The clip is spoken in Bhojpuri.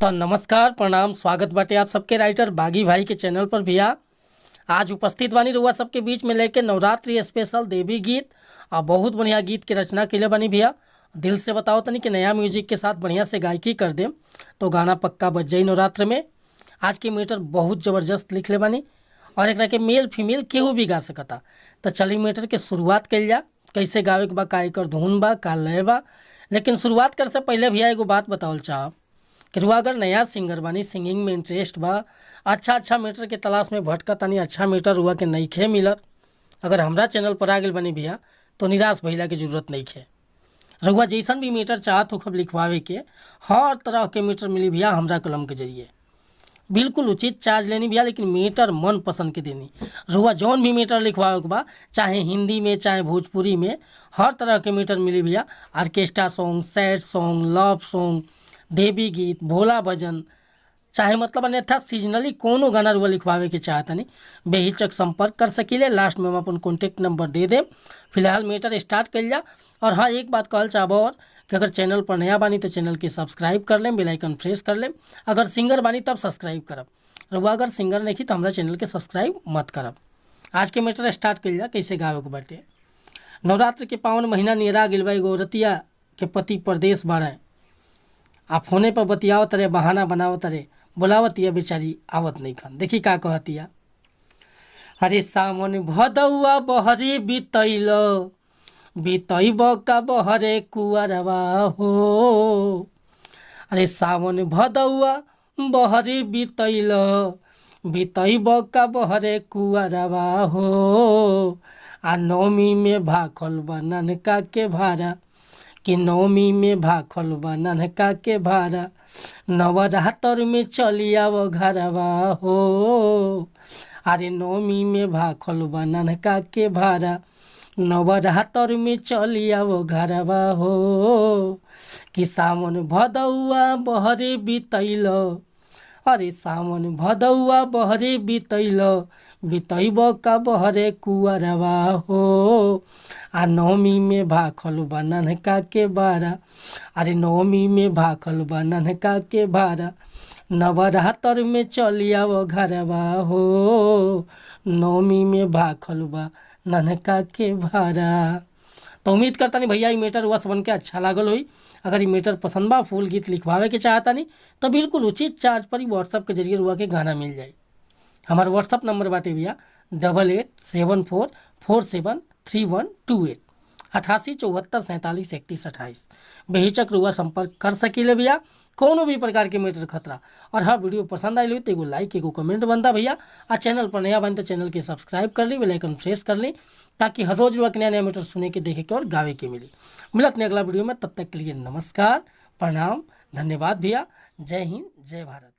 तो नमस्कार प्रणाम स्वागत बाटे आप सबके राइटर बागी भाई के चैनल पर भैया। आज उपस्थित बानी रउआ सबके बीच में लेके नवरात्रि स्पेशल देवी गीत और बहुत बढ़िया गीत की रचना के लिए बनी भैया। दिल से बताओ तनी कि नया म्यूजिक के साथ बढ़िया से गायकी कर देम तो गाना पक्का बज जाई नवरात्र में। आज के मीटर बहुत ज़बरदस्त लिखले बानी और एक के मेल फीमेल केहू भी गा सकता। तो चली मीटर के शुरुआत कल जा, कैसे गावे के बा, का एकर धुन बा, का लय बा। लेकिन शुरुआत कर से पहले भैया एगो बात बतावल चाहब कि रुआ अगर नया सिंगर बानी, सिंगिंग में इंटरेस्ट बा, अच्छा मीटर के तलाश में भटका तानी, अच्छा मीटर रुआ के नइखे मिलत, अगर हमरा चैनल पर आ गइल बानी भैया तो निराश भइला के जरूरत नइखे। रुआ जैसन भी मीटर चाहत हो खब लिखवावे के, हर तरह के मीटर मिली भैया हमरा कलम के जरिए। बिल्कुल उचित चार्ज लेनी भैया, लेकिन मीटर मन पसंद के देनी। रुआ जौन भी मीटर लिखवावे के बा, चाहे हिंदी में चाहे भोजपुरी में, हर तरह के मीटर मिली भैया। Orchestra song, sad song, love song, देवी गीत, भोला भजन, चाहे मतलब अन्यथा सीजनली कोनो गाना रुआ लिखवावे के चाहतनी, बेहिचक संपर्क कर सकीले। लास्ट में हम अपन कॉन्टेक्ट नंबर दे दें। फिलहाल मीटर स्टार्ट कर जा। और हाँ, एक बात कहल चाहब और कि अगर चैनल पर नया बानी तो चैनल के सब्सक्राइब कर लें, बेल आइकन प्रेस कर लें। अगर सिंगर बानी तब सब्सक्राइब करब, रुआ अगर सिंगर नहीं तो हमारा चैनल के सब्सक्राइब मत करब। आज के मीटर स्टार्ट कर जा, कैसे गावे के बाटे। नवरात्र के पावन महीना नियरा गिल बा, एगो औरतिया के पति परदेश बाड़े, आ फोने पर बतियाओ तरे, बहाना बनाओ तरे, बुलावतिया बेचारी आवत नहीं खन। देखी का कहतिया। अरे सावन भदौआ बहरी बितैल, बितैब का बहरे कुआरवा हो। अरे सावन भदौआ बहरी बितैल, बितैब का बहरे कुआरवा हो। आ नौमी में भाखल बा ननका के भारा, कि नौमी में भाखल बा ननका के भारा, नवरात्र में चली आवो घरवा हो। अरे नौमी में भाखल बा ननका के भारा, नवरात्र में चली आवो घरवा हो। कि सावन भदौआ बहरे बितैल, अरे सावन भदौआ बहरे बितैल, बितैब का बहरे कुआरवा हो। आ नौमी में भाखल बा ननका के भारा, अरे नौमी में भाखल बा ननका के भारा, नवरात्र में चली आवो घरवा हो। नौमी में भाखल बा ननका के भारा। तो उम्मीद करता नहीं भैया ये मीटर वस बन के अच्छा लागल होई। अगर ये मीटर पसंद बा, फुल गीत लिखवावे के चाहता नहीं तो बिल्कुल उचित चार्ज पर ही व्हाट्सअप के जरिए रुआ के गाना मिल जाए। हमारा व्हाट्सअप नंबर बाटे भैया 8874473128, 8874473128। बेहिचक रुआ संपर्क कर सकीले भैया। कोनो भी प्रकार के मीटर खतरा। और हाँ, वीडियो पसंद आई लो तो एगो लाइक, एगो कमेंट बनता भैया। आ चैनल पर नया बन तो चैनल के सब्सक्राइब कर ली, बेल आइकन प्रेस कर ली, ताकि हर रोज रुआ के नया नया मीटर सुने के, देखे के और गावे के मिली। मिलत नहीं अगला वीडियो में, तब तक के लिए नमस्कार प्रणाम धन्यवाद भैया। जय हिंद जय भारत।